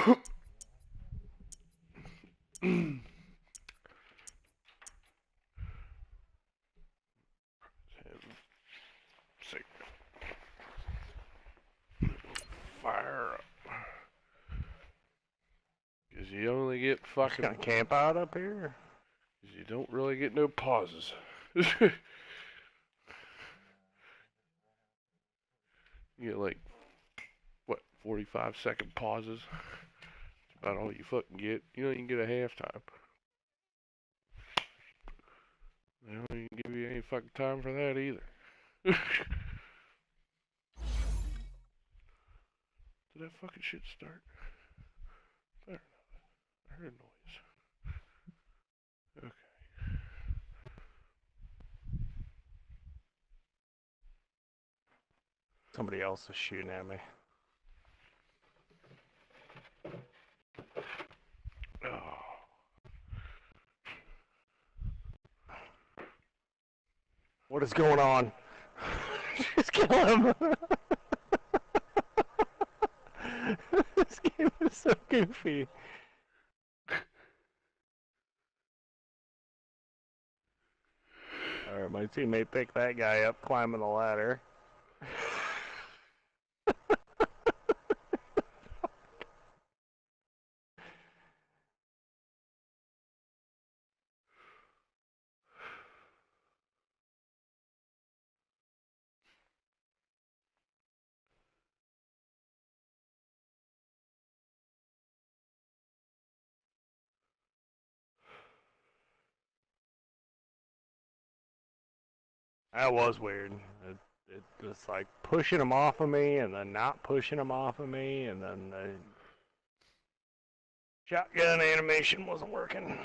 Fire up. Because you only get fucking... Gonna camp out up here? Because you don't really get no pauses. You get like, what, 45-second pauses? That's about all you fucking get. You don't even get a halftime. They don't even give you any fucking time for that either. Did that fucking shit start? Better not. I heard a noise. Okay. Somebody else is shooting at me. Oh. What is going on? Just kill him! This game is so goofy. Alright, my teammate picked that guy up climbing the ladder. That was weird. It was like pushing him off of me and then not pushing him off of me and then the shotgun animation wasn't working.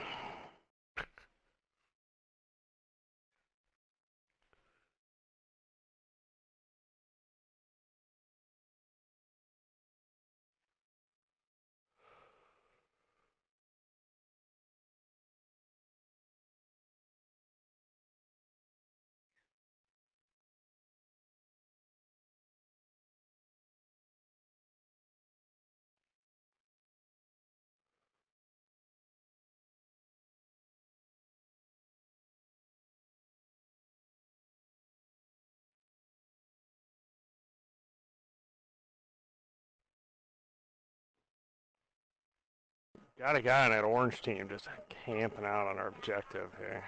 Got a guy on that orange team just camping out on our objective here.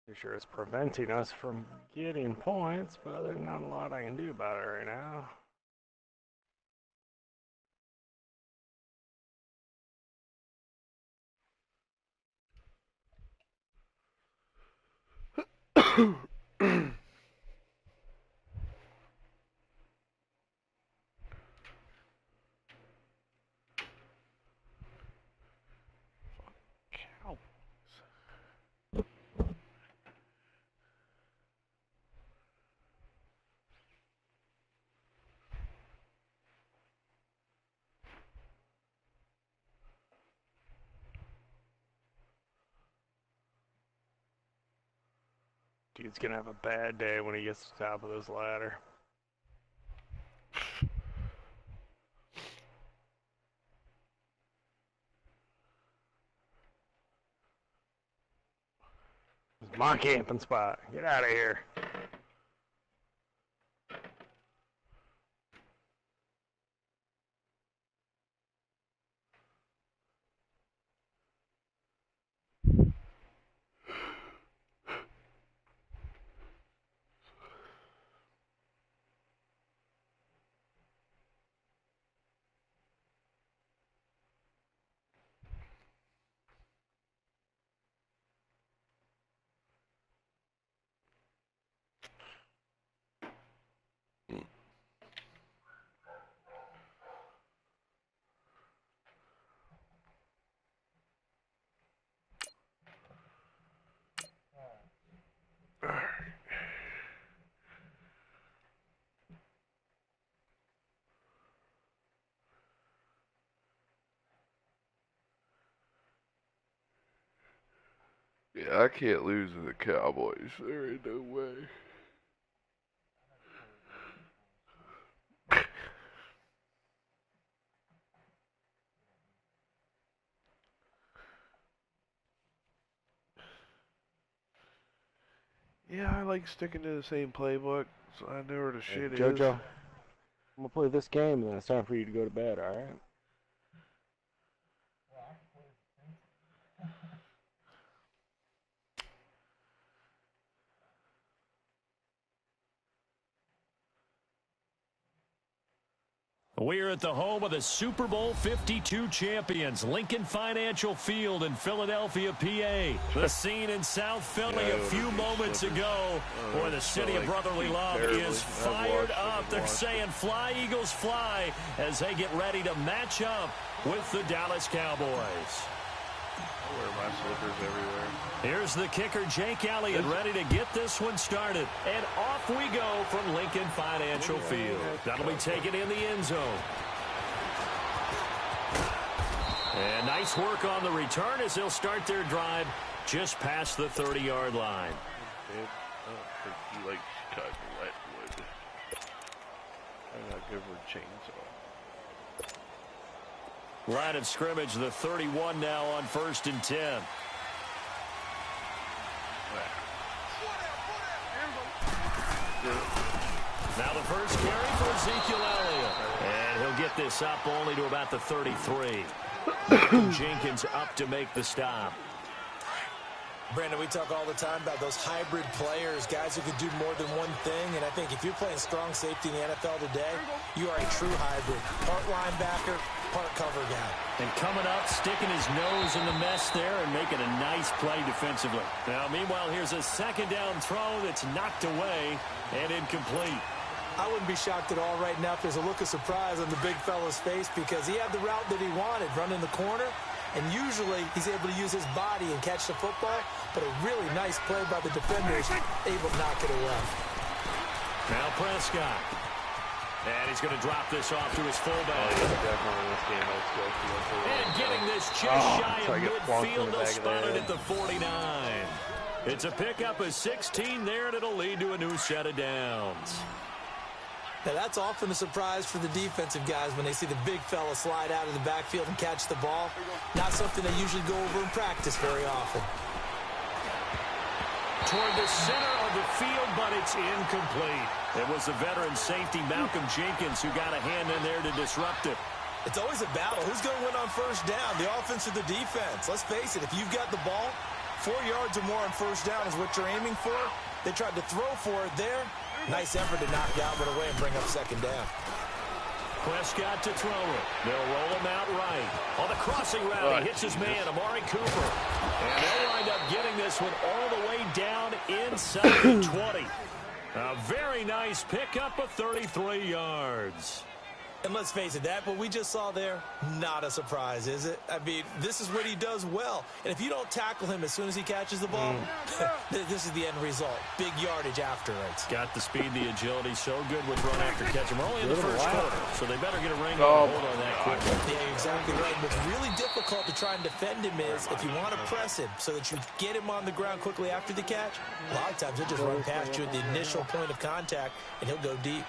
Pretty sure it's preventing us from getting points, but there's not a lot I can do about it right now. Dude's gonna have a bad day when he gets to the top of this ladder. This is my camping spot. Get out of here. Yeah, I can't lose to the Cowboys. There ain't no way. Yeah, I like sticking to the same playbook, so I know where the shit Jojo, is. I'm gonna play this game, and then it's time for you to go to bed. All right? We're at the home of the Super Bowl 52 champions, Lincoln Financial Field in Philadelphia, PA. The scene in South Philly a few moments ago where the city of brotherly love is fired up. They're saying fly, Eagles, fly as they get ready to match up with the Dallas Cowboys. I wear my slippers everywhere. Here's the kicker, Jake Elliott, ready to get this one started. And off we go from Lincoln Financial Field. That'll be taken in the end zone. And nice work on the return as they'll start their drive just past the 30-yard line. I don't think he likes cutting wet wood. I'm not good with chainsaw. Line of scrimmage, the 31 now on 1st and 10. Now the first carry for Ezekiel Elliott. And he'll get this up only to about the 33. Jenkins up to make the stop. Brandon, we talk all the time about those hybrid players, guys who can do more than one thing. And I think if you're playing strong safety in the NFL today, you are a true hybrid. Part linebacker, part cover guy. And coming up, sticking his nose in the mess there and making a nice play defensively. Now, meanwhile, here's a second down throw that's knocked away and incomplete. I wouldn't be shocked at all right now if there's a look of surprise on the big fella's face because he had the route that he wanted, running the corner. And usually he's able to use his body and catch the football, but a really nice play by the defenders, able to knock it away. Now Prescott. And he's going to drop this off to his fullback. And getting this just shy of midfield, they'll spot it at the 49. It's a pickup of 16 there, and it'll lead to a new set of downs. Now, that's often a surprise for the defensive guys when they see the big fella slide out of the backfield and catch the ball. Not something they usually go over in practice very often. Toward the center of the field, but it's incomplete. It was the veteran safety, Malcolm Jenkins, who got a hand in there to disrupt it. It's always a battle. Who's going to win on first down, the offense or the defense? Let's face it, if you've got the ball, 4 yards or more on first down is what you're aiming for. They tried to throw for it there. Nice effort to knock Galvin away and bring up second down. Prescott to throw it. They'll roll him out right. On the crossing route, he hits his man, Amari Cooper. And they'll wind up getting this one all the way down inside the 20. A very nice pickup of 33 yards. And let's face it, that what we just saw there, not a surprise, is it? I mean, this is what he does well. And if you don't tackle him as soon as he catches the ball, this is the end result. Big yardage afterwards. Got the speed, the agility, so good with run after catch. We're only in the first quarter, so they better get a ring on hold on that quickly. Yeah, you're exactly right. What's really difficult to try and defend him is if you want to press him so that you get him on the ground quickly after the catch, a lot of times he'll just run past you at the initial point of contact, and he'll go deep.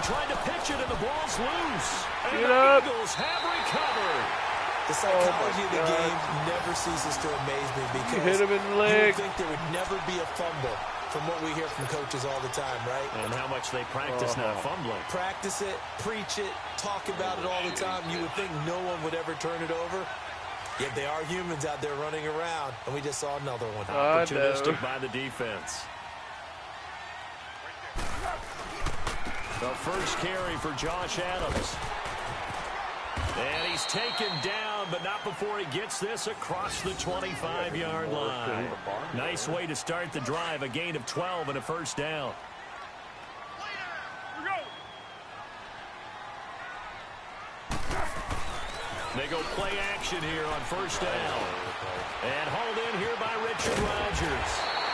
Trying to pitch it, and the ball's loose. And Get the up. Eagles have recovered. The psychology of the game never ceases to amaze me because you hit him in the you leg. would think there would never be a fumble from what we hear from coaches all the time, right? And how much they practice not fumbling. Practice it, preach it, talk about it all the time. You would think no one would ever turn it over. Yet they are humans out there running around, and we just saw another one. Opportunistic by the defense. The first carry for Josh Adams. And he's taken down, but not before he gets this across the 25-yard line. Nice way to start the drive, a gain of 12 and a first down. They go play action here on first down. And hauled in here by Richard Rodgers.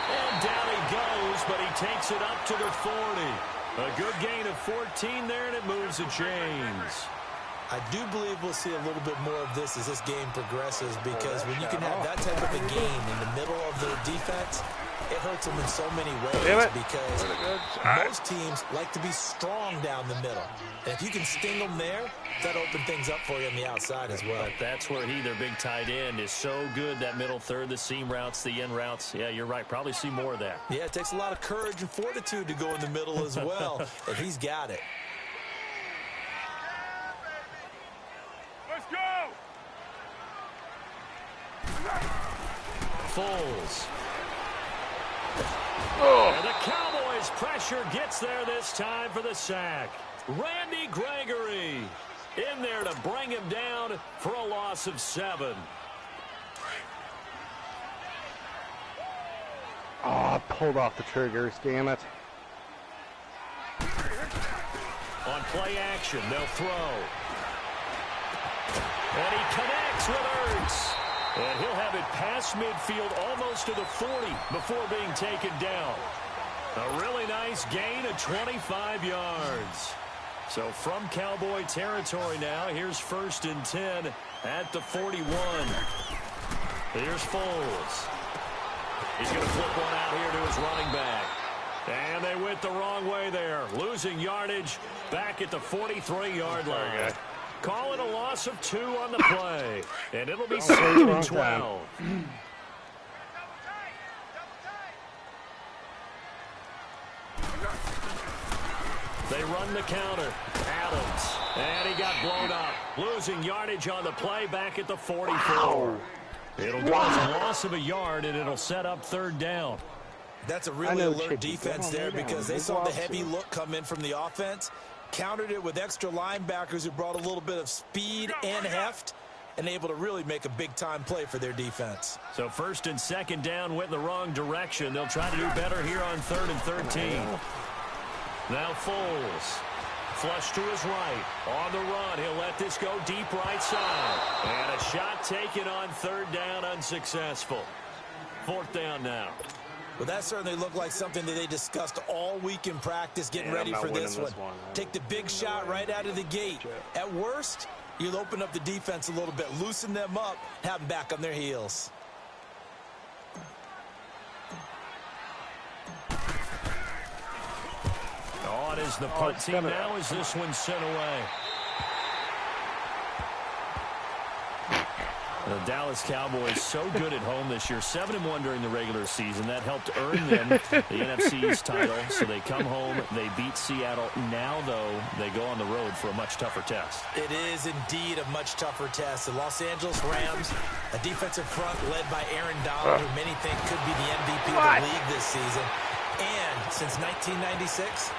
And down he goes, but he takes it up to the 40. A good gain of 14 there, and it moves the chains. I do believe we'll see a little bit more of this as this game progresses because when you can have that type of a gain in the middle of the defense, it hurts them in so many ways because most teams like to be strong down the middle. And if you can sting them there, that opens things up for you on the outside as well. But that's where their big tight end, is so good, that middle third, the seam routes, the in routes. Yeah, you're right. Probably see more of that. Yeah, it takes a lot of courage and fortitude to go in the middle as well, and he's got it. Let's go! Foles. Oh. And the Cowboys' pressure gets there this time for the sack. Randy Gregory in there to bring him down for a loss of 7. Oh, I pulled off the triggers, damn it. On play action, they'll throw. And he connects with Ertz. And he'll have it past midfield, almost to the 40, before being taken down. A really nice gain of 25 yards. So from Cowboy territory now, here's 1st and 10 at the 41. Here's Foles. He's going to flip one out here to his running back. And they went the wrong way there, losing yardage back at the 43-yard line. Call it a loss of 2 on the play. And it'll be 2nd and 12. They run the counter. Adams. And he got blown up. Losing yardage on the play back at the 44. Wow. It'll go as a loss of a yard, and it'll set up 3rd down. That's a really alert defense there because they saw the heavy look come in from the offense, countered it with extra linebackers who brought a little bit of speed and heft, and able to really make a big-time play for their defense. So 1st and 2nd down went the wrong direction. They'll try to do better here on 3rd and 13. Now Foles. Flush to his right. On the run, he'll let this go deep right side. And a shot taken on 3rd down, unsuccessful. 4th down now. Well, that certainly looked like something that they discussed all week in practice, getting ready for this one. Take the big shot right out of the gate. At worst, you'll open up the defense a little bit, loosen them up, have them back on their heels. On is the punt team now as this one's sent away. The Dallas Cowboys so good at home this year, 7-1 during the regular season. That helped earn them the NFC East title. So they come home, they beat Seattle. Now, though, they go on the road for a much tougher test. It is indeed a much tougher test. The Los Angeles Rams, a defensive front led by Aaron Donald, who many think could be the MVP of the league this season. And since 1996...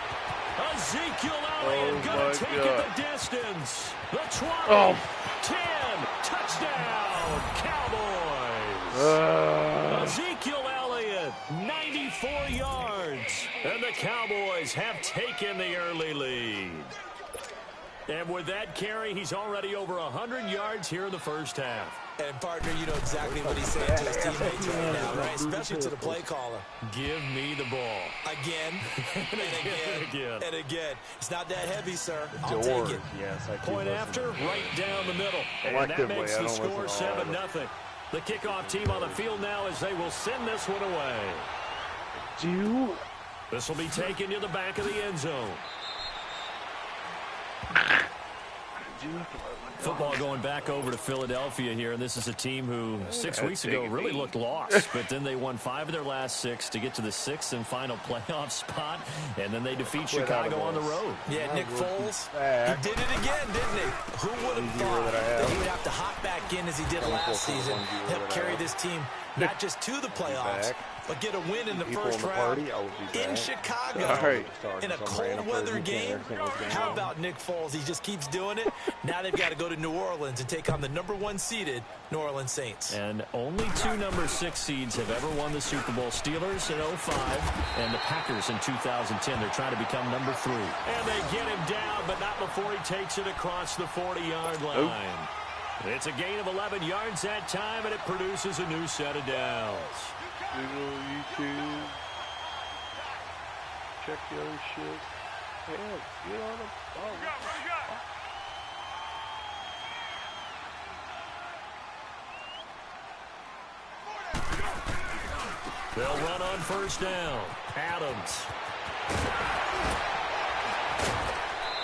Ezekiel Elliott going to take it the distance. The 20, 10, touchdown, Cowboys. Ezekiel Elliott, 94 yards. And the Cowboys have taken the early lead. And with that carry, he's already over 100 yards here in the first half. And, partner, you know exactly what he's saying to his teammates right now, right? Especially to the play caller. Give me the ball. Again, and again, and again. It's not that heavy, sir. I'll take it. Yes, Point after, right down the middle. And that makes the score 7-0. The kickoff team on the field now as they will send this one away. This will be taken to the back of the end zone. Football going back over to Philadelphia here, and this is a team who 6 weeks ago really looked lost, but then they won 5 of their last 6 to get to the 6th and final playoff spot, and then they defeat Chicago on the road. Yeah, Nick Foles, he did it again, didn't he? Who would have thought that he would have to hop back in as he did last season, help carry this team not just to the playoffs, but get a win in the first round in Chicago in a cold weather game. How about Nick Foles? He just keeps doing it. Now they've got to go to New Orleans and take on the #1 seeded New Orleans Saints. And only 2 number 6 seeds have ever won the Super Bowl. Steelers in 2005 and the Packers in 2010. They're trying to become number 3. And they get him down, but not before he takes it across the 40-yard line. It's a gain of 11 yards that time, and it produces a new set of downs. Google, YouTube, check the other shit. Hell, get on the phone. They'll run on first down. Adams.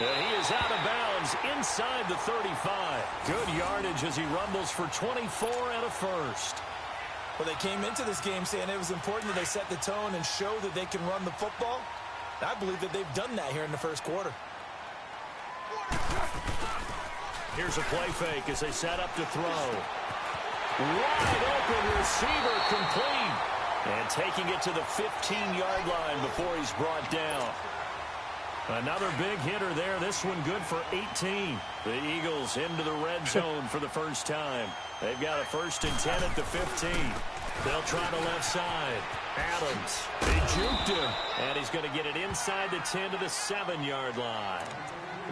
And he is out of bounds inside the 35. Good yardage as he rumbles for 24 and a first. Well, they came into this game saying it was important that they set the tone and show that they can run the football. I believe that they've done that here in the first quarter. Here's a play fake as they set up to throw. Wide open receiver complete. And taking it to the 15-yard line before he's brought down. Another big hitter there. This one good for 18. The Eagles into the red zone for the first time. They've got a 1st and 10 at the 15. They'll try the left side. Adams. They juked him. And he's going to get it inside the 10 to the 7-yard line.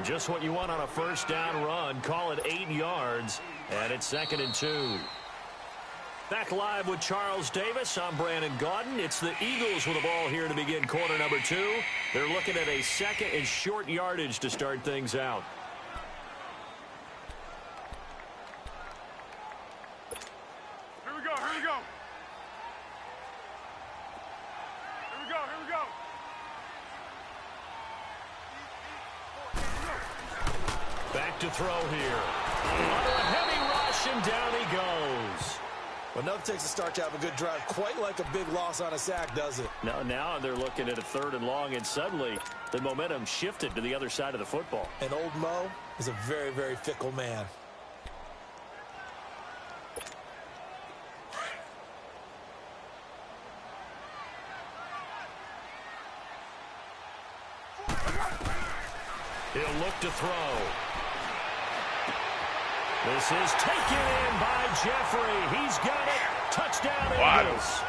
Just what you want on a first down run. Call it 8 yards. And it's 2nd and 2. Back live with Charles Davis. I'm Brandon Gaudin. It's the Eagles with the ball here to begin quarter number 2. They're looking at a 2nd and short yardage to start things out. Here we go, here we go. Here we go, here we go. Back to throw here. Under a heavy rush, and down he goes. Well, enough takes to start to have a good drive. Quite like a big loss on a sack, does it? Now they're looking at a 3rd and long, and suddenly the momentum shifted to the other side of the football. And old Mo is a very, very fickle man. He'll look to throw. This is taken in by Jeffrey. He's got it. Touchdown, Eagles.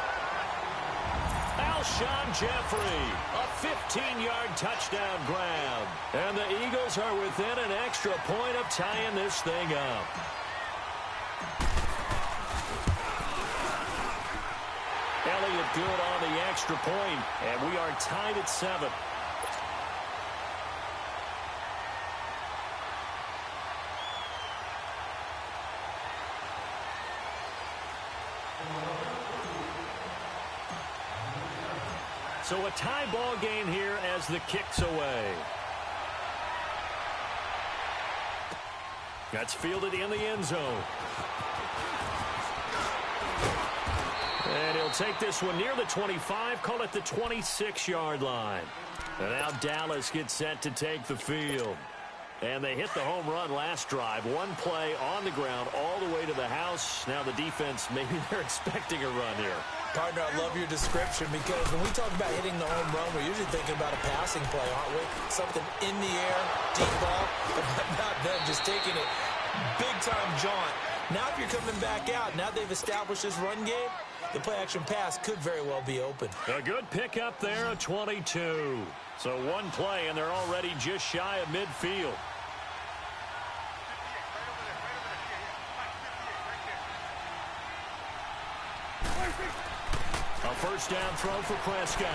Alshon Jeffrey, a 15-yard touchdown grab. And the Eagles are within an extra point of tying this thing up. Elliott good on the extra point, and we are tied at 7. So a tie ball game here as the kick's away. That's fielded in the end zone. And he'll take this one near the 25, call it the 26-yard line. And now Dallas gets set to take the field. And they hit the home run last drive. One play on the ground all the way to the house. Now the defense, maybe they're expecting a run here. Partner, I love your description because when we talk about hitting the home run, we're usually thinking about a passing play, aren't we? Something in the air, deep ball, but not them, just taking it big-time jaunt. Now if you're coming back out, now they've established this run game, the play-action pass could very well be open. A good pickup there, a 22. So one play, and they're already just shy of midfield. A first down throw for Prescott.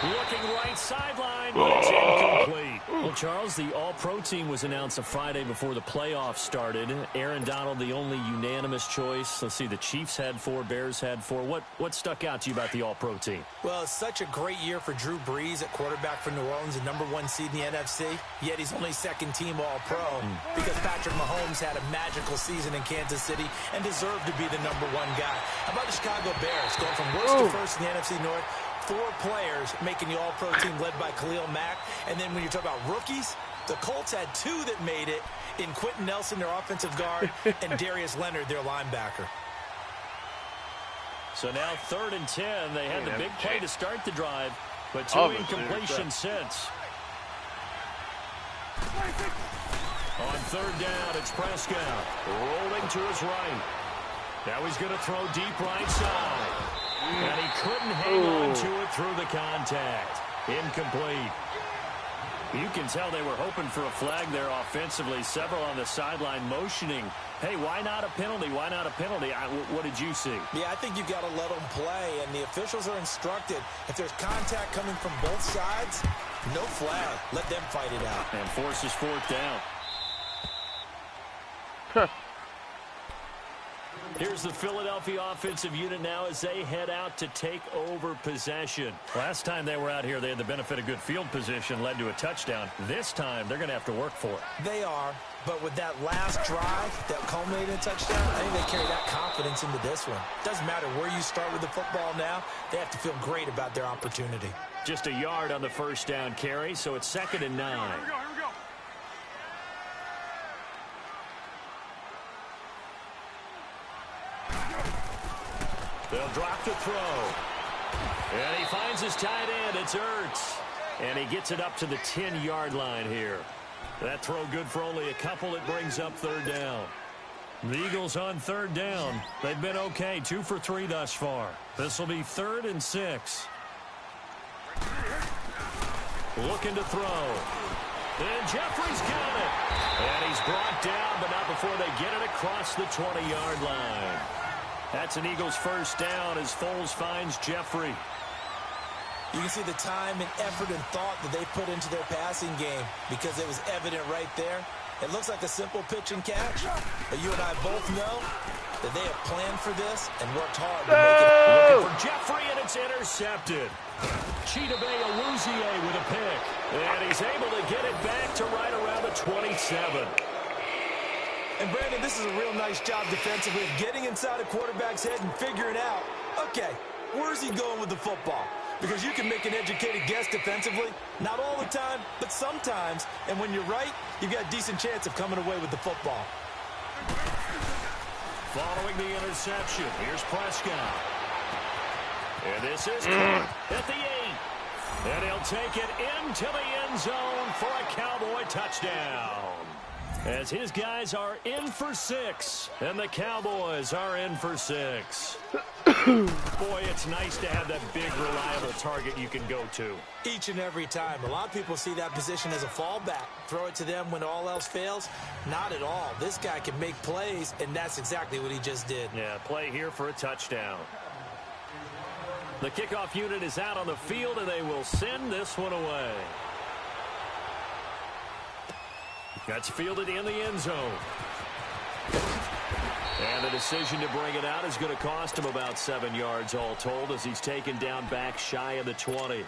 Looking right sideline, but it's incomplete. Well, Charles, the All-Pro team was announced a Friday before the playoffs started. Aaron Donald, the only unanimous choice. Let's see, the Chiefs had 4, Bears had 4. What stuck out to you about the All-Pro team? Well, it's such a great year for Drew Brees at quarterback for New Orleans, the #1 seed in the NFC. Yet he's only 2nd team All-Pro because Patrick Mahomes had a magical season in Kansas City and deserved to be the #1 guy. How about the Chicago Bears going from worst to first in the NFC North? 4 players making the All-Pro team led by Khalil Mack. And then when you talk about rookies, the Colts had 2 that made it in Quentin Nelson, their offensive guard, and Darius Leonard, their linebacker. So now 3rd and 10. They had the big play to start the drive, but 2 incompletions since. On 3rd down, it's Prescott rolling to his right. Now he's going to throw deep right side. And he couldn't hang on to it through the contact. Incomplete. You can tell they were hoping for a flag there offensively. Several on the sideline motioning. Hey, why not a penalty? Why not a penalty? What did you see? Yeah, I think you've got to let them play. And the officials are instructed, if there's contact coming from both sides, no flag. Let them fight it out. And forces 4th down. Here's the Philadelphia offensive unit now as they head out to take over possession. Last time they were out here, they had the benefit of good field position, led to a touchdown. This time, they're going to have to work for it. They are, but with that last drive that culminated in a touchdown, I think they carry that confidence into this one. Doesn't matter where you start with the football now, they have to feel great about their opportunity. Just a yard on the first down carry, so it's 2nd and 9. Here we go, here we go. They'll drop the throw. And he finds his tight end. It's Ertz. And he gets it up to the 10-yard line here. That throw good for only a couple. It brings up 3rd down. The Eagles on 3rd down. They've been okay. 2 for 3 thus far. This will be 3rd and 6. Looking to throw. And Jeffrey's got it. And he's brought down, but not before they get it across the 20-yard line. That's an Eagles first down as Foles finds Jeffrey. You can see the time and effort and thought that they put into their passing game because it was evident right there. It looks like a simple pitch and catch, but you and I both know that they have planned for this and worked hard to make it. Looking for Jeffrey, and it's intercepted. Chidobe Awuzie with a pick, and he's able to get it back to right around the 27. And, Brandon, this is a real nice job defensively of getting inside a quarterback's head and figuring out, okay, where's he going with the football? Because you can make an educated guess defensively, not all the time, but sometimes. And when you're right, you've got a decent chance of coming away with the football. Following the interception, here's Prescott. And this is caught at the 8. And he'll take it into the end zone for a Cowboy touchdown. As his guys are in for 6, and the Cowboys are in for 6. Boy, it's nice to have that big, reliable target you can go to. Each and every time. A lot of people see that position as a fallback. Throw it to them when all else fails. Not at all. This guy can make plays, and that's exactly what he just did. Yeah, play here for a touchdown. The kickoff unit is out on the field, and they will send this one away. That's fielded in the end zone. And the decision to bring it out is going to cost him about 7 yards all told as he's taken down back shy of the 20.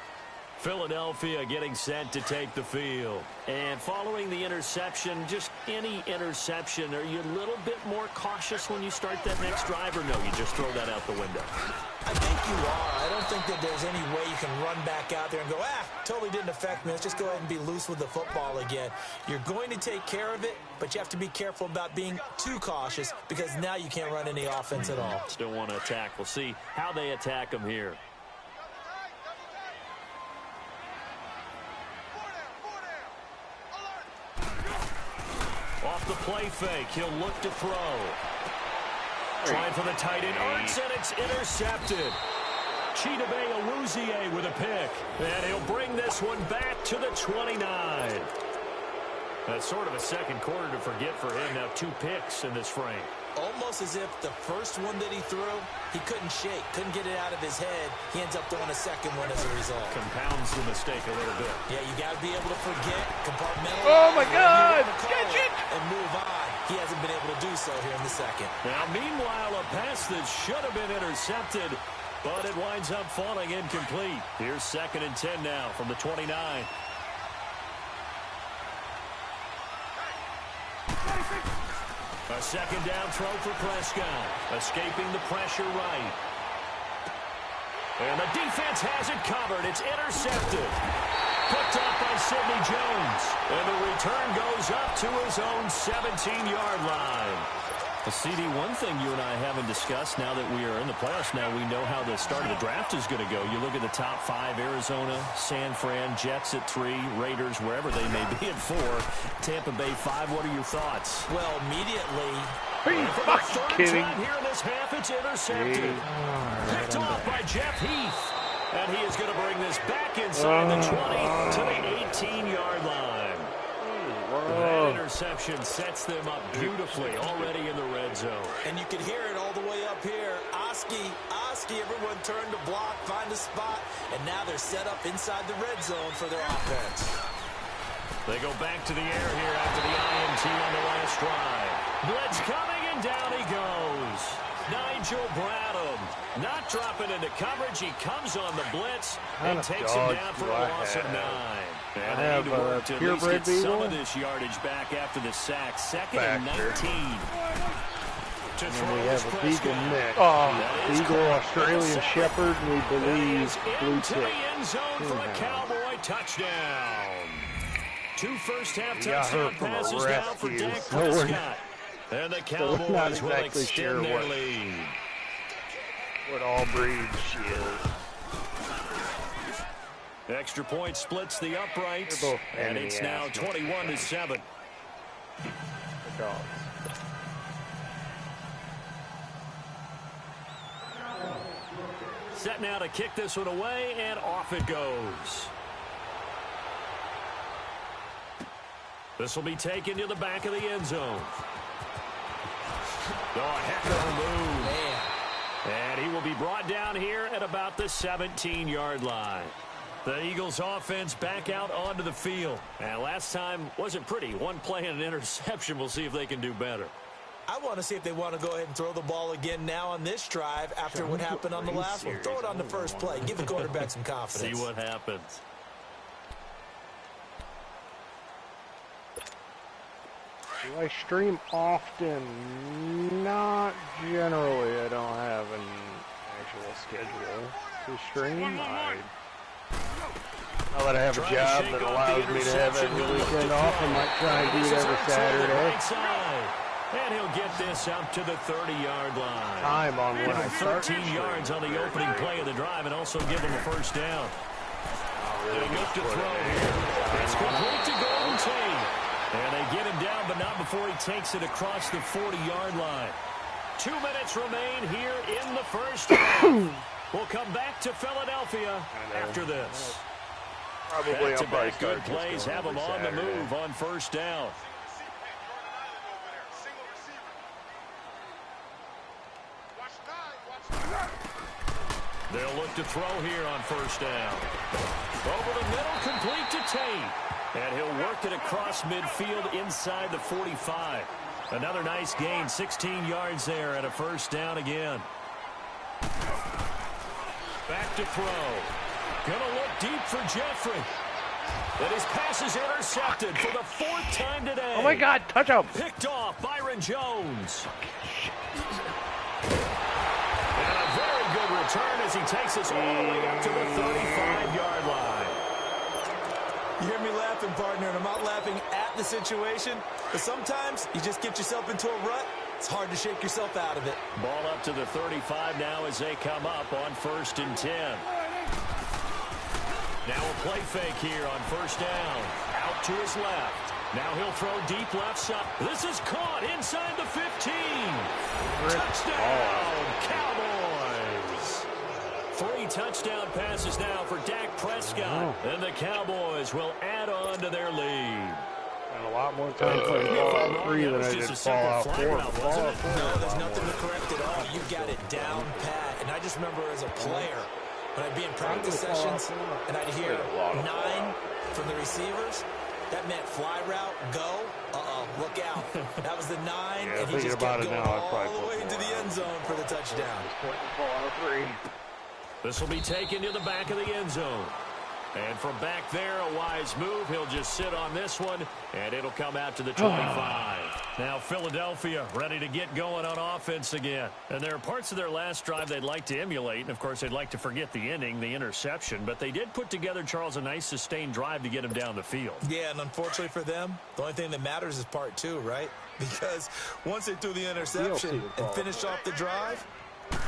Philadelphia getting set to take the field. And following the interception, just any interception, are you a little bit more cautious when you start that next drive, or no, you just throw that out the window? I think you are. I don't think that there's any way you can run back out there and go, totally didn't affect me. Let's just go ahead and be loose with the football again. You're going to take care of it, but you have to be careful about being too cautious because now you can't run any offense at all. Still want to attack. We'll see how they attack him here. Off the play fake, he'll look to throw. Trying for the tight end, Ertz, and it's intercepted. Chidobe Awuzie with a pick, and he'll bring this one back to the 29. That's sort of a second quarter to forget for him. Now 2 picks in this frame. Almost as if the first one that he threw, he couldn't shake, couldn't get it out of his head. He ends up throwing a second one as a result. Compounds the mistake a little bit. Yeah, you got to be able to forget, compartmentalize. Oh, my God! Catch it! And move on. He hasn't been able to do so here in the second. Now, meanwhile, a pass that should have been intercepted, but it winds up falling incomplete. Here's 2nd and 10 now from the 29. A second down throw for Prescott. Escaping the pressure right. And the defense has it covered. It's intercepted. Picked up by Sidney Jones. And the return goes up to his own 17-yard line. Well, CD, one thing you and I haven't discussed now that we are in the playoffs now, we know how the start of the draft is going to go. You look at the top 5, Arizona, San Fran, Jets at 3, Raiders, wherever they may be at 4, Tampa Bay 5. What are your thoughts? Well, immediately, Are you fucking kidding? Time here in this half, it's intercepted. Picked off by Jeff Heath. And he is going to bring this back inside the 20 to the 18-yard line. That interception sets them up beautifully already in the red zone. and you can hear it all the way up here. Oski, everyone turned to block, find a spot, and now they're set up inside the red zone for their offense. They go back to the air here after the INT on the last drive. Blitz coming, and And down he goes. Nigel Bradham not dropping into coverage. He comes on the blitz and takes him down for a loss of 9. And they need to work to at least get some of this yardage back after the sack. Second and 19. And we have a Beagle mix. Beagle, Australian Shepherd, we believe blue tick. End zone for a Cowboy touchdown. 2 first-half touchdown passes now for Dak Prescott. And the Cowboys will extend their lead. What all breeds she is. Extra point splits the uprights, and it's now 21-7. The Dogs. Set now to kick this one away, and off it goes. This will be taken to the back of the end zone. Oh, heck of a move. Man. And he will be brought down here at about the 17-yard line. The Eagles offense back out onto the field. And last time wasn't pretty. One play and an interception. We'll see if they can do better. I want to see if they want to go ahead and throw the ball again now on this drive after what happened on the last one. Throw it on the first play. Give the quarterback some confidence. See what happens. Do I stream often? Not generally. I don't have an actual schedule to stream. Now that I have a job that allows me to have every weekend off, I might try and do it every Saturday. And he'll get this out to the 30-yard line. Time on when I start. 13 yards on the opening play of the drive and also give him a first down. They look to throw here. It's complete to Golden Tate. And they get him down, but not before he takes it across the 40-yard line. 2 minutes remain here in the first half. We'll come back to Philadelphia after this. Probably back-to-back good plays have them on the move on first down. They'll look to throw here on first down. Over the middle, complete to Tate. And he'll work it across midfield inside the 45. Another nice gain, 16 yards there at a first down again. Back to throw. Gonna look deep for Jeffrey. And his pass is intercepted for the 4th time today. Oh my God, touchdown. Picked off Byron Jones. And a very good return as he takes us all the way up to the 35-yard line. You hear me laughing, partner, and I'm not laughing at the situation, but sometimes you just get yourself into a rut. It's hard to shake yourself out of it. Ball up to the 35 now as they come up on 1st and 10. Now a play fake here on first down. Out to his left. Now he'll throw deep left side. This is caught inside the 15. Touchdown, Cowboys. 3 touchdown passes now for Dak Prescott. And the Cowboys will add on to their lead. And a lot more time for the ball 3 than I did fall out 4. No, there's nothing to correct at all. You got it down pat. And I just remember as a player, when I'd be in practice sessions and I'd hear 9 from the receivers, that meant fly route, go, look out. That was the 9, and he just kept going all the way into the end zone for the touchdown. This will be taken to the back of the end zone. And from back there, a wise move. He'll just sit on this one, and it'll come out to the 25. Now Philadelphia ready to get going on offense again. And there are parts of their last drive they'd like to emulate. And, of course, they'd like to forget the ending, the interception. But they did put together, Charles, a nice sustained drive to get him down the field. Yeah, and unfortunately for them, the only thing that matters is part 2, right? Because once they threw the interception and finished off the drive,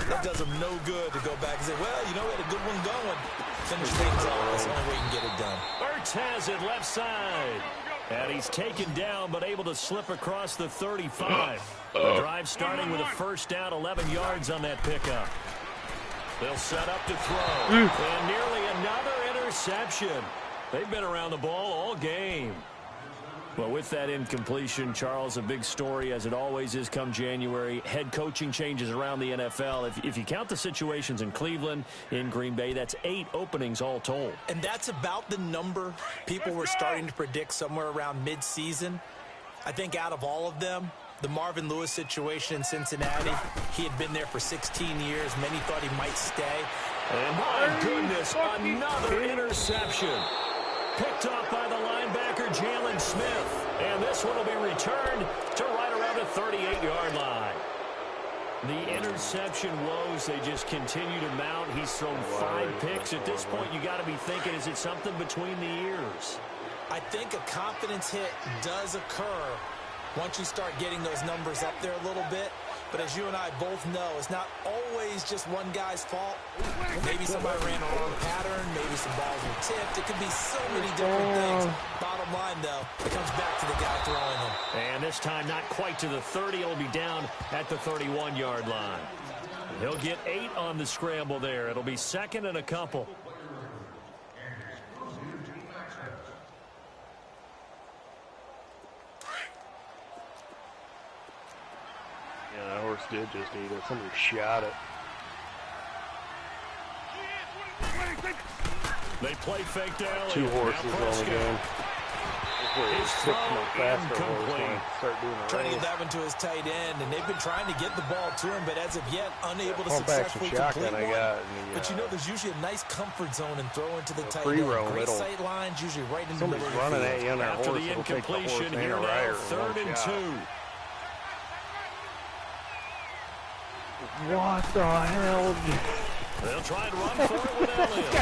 that does them no good to go back and say, well, you know, we had a good one going. Finish things off. That's the only way you can get it done. Ertz has it left side. And he's taken down but able to slip across the 35. The drive starting with a first down, 11 yards on that pickup. They'll set up to throw. And nearly another interception. They've been around the ball all game. Well, with that incompletion, Charles, a big story, as it always is come January. Head coaching changes around the NFL. If you count the situations in Cleveland, in Green Bay, that's 8 openings all told. And that's about the number people were starting to predict somewhere around mid-season. I think out of all of them, The Marvin Lewis situation in Cincinnati, he had been there for 16 years. Many thought he might stay. And my goodness, another interception. Picked off by the linebacker, Jalen Smith. And this one will be returned to right around the 38-yard line. The interception woes, they just continue to mount. He's thrown 5 picks. At this point, you got to be thinking, is it something between the ears? I think a confidence hit does occur once you start getting those numbers up there a little bit. But as you and I both know, it's not always just one guy's fault. Maybe somebody ran a wrong pattern. Maybe some balls were tipped. It could be so many different things. Bottom line, though, it comes back to the guy throwing them. And this time not quite to the 30. It'll be down at the 31-yard line. He'll get 8 on the scramble there. It'll be second and a couple. Yeah, that horse did just eat it. Somebody shot it. They play fake to Elliott. 2 horses on the game. His throw incomplete. Turning 11 to his tight end, and they've been trying to get the ball to him, but as of yet, unable to successfully complete one. But you know, there's usually a nice comfort zone and throw into the tight end. Great sight lines, usually right in the middle of the running at you on that After horse, the incompletion, here now, 3rd and 2. What the hell? They'll try and run for it with Elliott.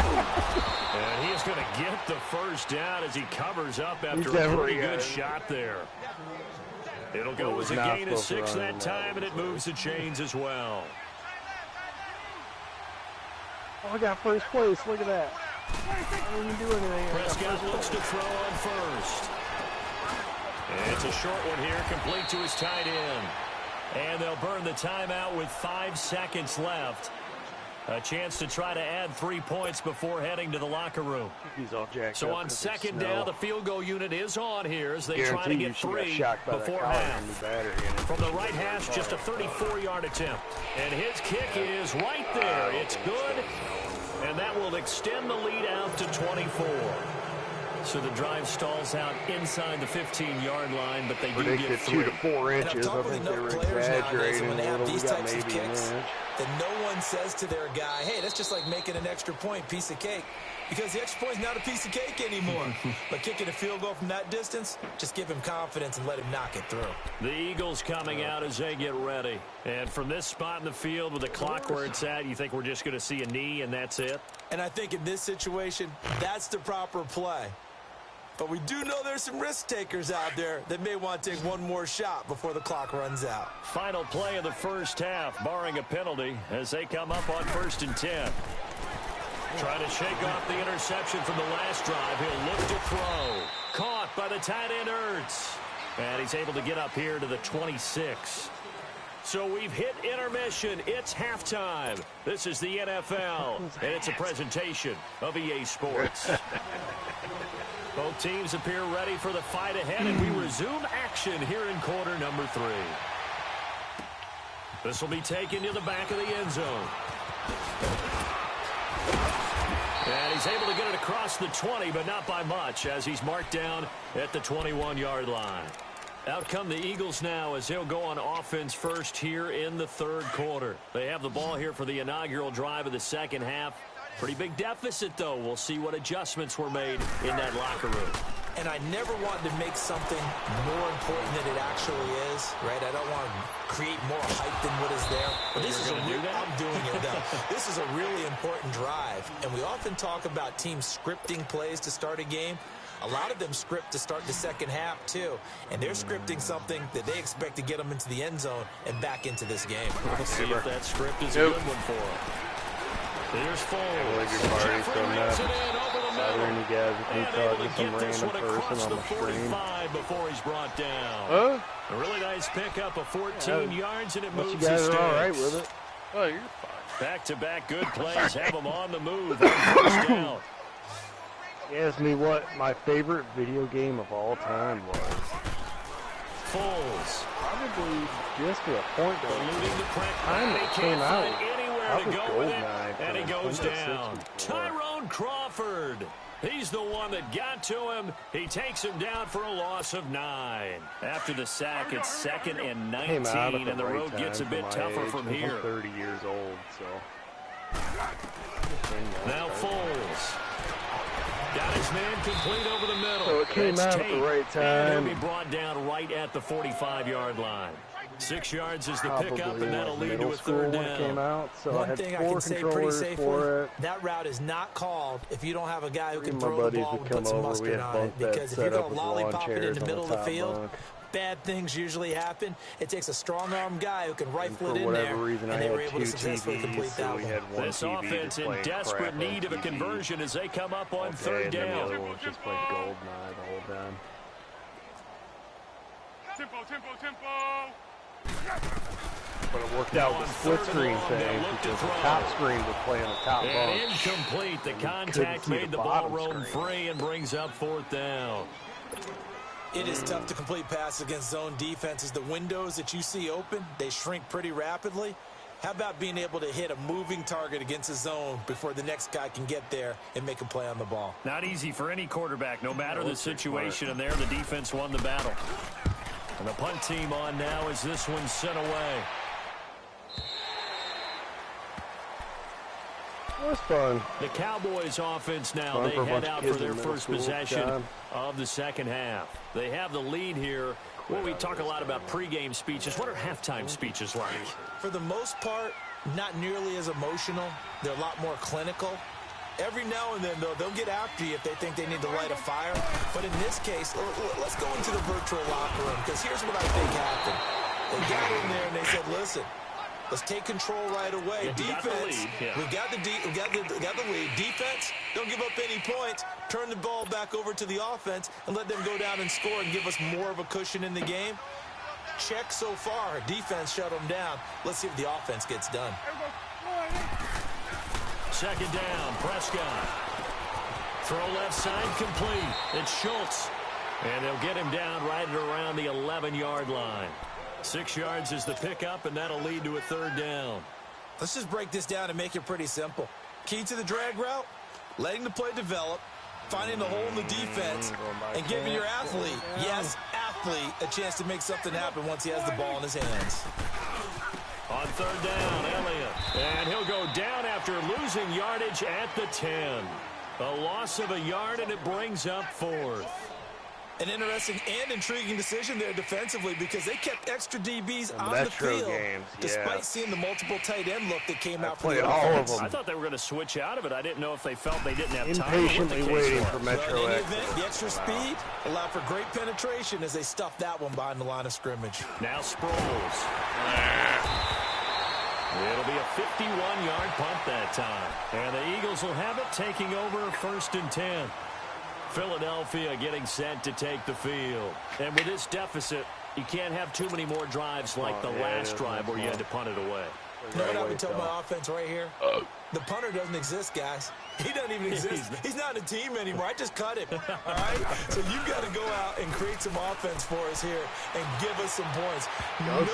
And he is going to get the first down as he covers up after a pretty good shot there. It'll go as a gain of 6 that time, and it moves the chains as well. Oh, I got first place. Look at that. I didn't even do anything. Prescott looks to throw on first. And it's a short one here, complete to his tight end. And they'll burn the timeout with 5 seconds left. A chance to try to add 3 points before heading to the locker room. He's all jacked so up on second down, the field goal unit is on here as they try to get 3 before half. From the right hash, just a 34-yard attempt. And his kick is right there. It's good. And that will extend the lead out to 24. So the drive stalls out inside the 15-yard line, but they do get 3. 2 to 4 inches. I think they were exaggerating when they have these types of maybe kicks, that no one says to their guy, hey, that's just like making an extra point, piece of cake. Because the extra point is not a piece of cake anymore. But kicking a field goal from that distance, just give him confidence and let him knock it through. The Eagles coming out as they get ready. And from this spot in the field with the clock where it's at, you think we're just going to see a knee and that's it? And I think in this situation, that's the proper play. But we do know there's some risk takers out there that may want to take one more shot before the clock runs out. Final play of the first half, barring a penalty, as they come up on 1st and 10. Trying to shake off the interception from the last drive. He'll look to throw. Caught by the tight end, Ertz. And he's able to get up here to the 26. So we've hit intermission. It's halftime. This is the NFL, and it's a presentation of EA Sports. Both teams appear ready for the fight ahead, and we resume action here in quarter number 3. This will be taken to the back of the end zone. And he's able to get it across the 20, but not by much, as he's marked down at the 21-yard line. Out come the Eagles now as they'll go on offense first here in the 3rd quarter. They have the ball here for the inaugural drive of the second half. Pretty big deficit, though. We'll see what adjustments were made in that locker room. And I never want to make something more important than it actually is, right? I don't want to create more hype than what is there. But this is I'm doing it, though. This is a really important drive. And we often talk about teams scripting plays to start a game. A lot of them script to start the second half, too. And they're scripting something that they expect to get them into the end zone and back into this game. We'll see if that script is a good one for them. Here's Foles. Jeffrey reels it in over the middle. And able to get this one across the 45 before he's brought down. A really nice pickup of 14 yards, and it moves you guys the are all right sticks. with it. Oh, you're fine. Back-to-back good plays have them on the move on 1st down. You asked me what my favorite video game of all time was. Foles. Probably just to a point that Eluding the time they that can't came out. find anywhere to go with it, and he goes down. Tyrone Crawford He's the one that got to him. He takes him down for a loss of 9. After the sack, it's 2nd and 19, and the road gets a bit tougher from here. I'm 30 years old, so. Now Foles. Got his man complete over the middle. So it came out at the right time. And he'll be brought down right at the 45-yard line. 6 yards is the pickup, and that'll lead to a 3rd down. Came out, so One thing I can say pretty safely, it. that route is not called if you don't have a guy who can throw the ball and put some mustard on it. Because if you're going to lollipop it in the middle of the field, bad things usually happen. It takes a strong-arm guy who can rifle it in there, and they were able to successfully complete that one. This offense in desperate need of a conversion as they come up on 3rd down. The other one's just playing Goldeneye the whole time. Tempo, tempo, tempo. But it worked out with the split screen thing because the top screen was playing the top bunch. And incomplete. The contact made the ball roam free and brings up 4th down. It is tough to complete passes against zone defenses. The windows that you see open, they shrink pretty rapidly. How about being able to hit a moving target against a zone before the next guy can get there and make a play on the ball? Not easy for any quarterback, no matter the situation, and there the defense won the battle. And the punt team on now as this one's sent away. That was fun. The Cowboys offense now, they head out for their first possession of the 2nd half. They have the lead here. Well, we talk a lot about pregame speeches. What are halftime speeches like? For the most part, not nearly as emotional. They're a lot more clinical. Every now and then, though, they'll get after you if they think they need to light a fire. But in this case, let's go into the virtual locker room, because here's what I think happened. They got in there and they said, listen, let's take control right away. Defense, we've got the lead. Defense, don't give up any points. Turn the ball back over to the offense and let them go down and score and give us more of a cushion in the game. Check so far. Defense shut them down. Let's see if the offense gets done. 2nd down, Prescott. Throw left side complete. It's Schultz. And they'll get him down right around the 11-yard line. 6 yards is the pickup, and that'll lead to a 3rd down. Let's just break this down and make it pretty simple. Key to the drag route, letting the play develop, finding the hole in the defense, and giving your athlete, yes, athlete, a chance to make something happen once he has the ball in his hands. On 3rd down, Elliott. And he'll go down after losing yardage at the 10. A loss of a yard, and it brings up 4th. An interesting and intriguing decision there defensively because they kept extra DBs on the field despite seeing the multiple tight end look that came out for the offense. I thought they were going to switch out of it. I didn't know if they felt they didn't have time. Impatiently waiting for Metro X. The extra speed allowed for great penetration as they stuffed that one behind the line of scrimmage. Now Sproles. It'll be a 51-yard punt that time. And the Eagles will have it, taking over 1st and 10. Philadelphia getting set to take the field. And with this deficit, you can't have too many more drives like the last drive where you had to punt it away. You know what I've been telling my offense right here? The punter doesn't exist, guys. He doesn't even exist. He's not in a team anymore. I just cut him. All right? So you've got to go out and create some offense for us here and give us some points. No way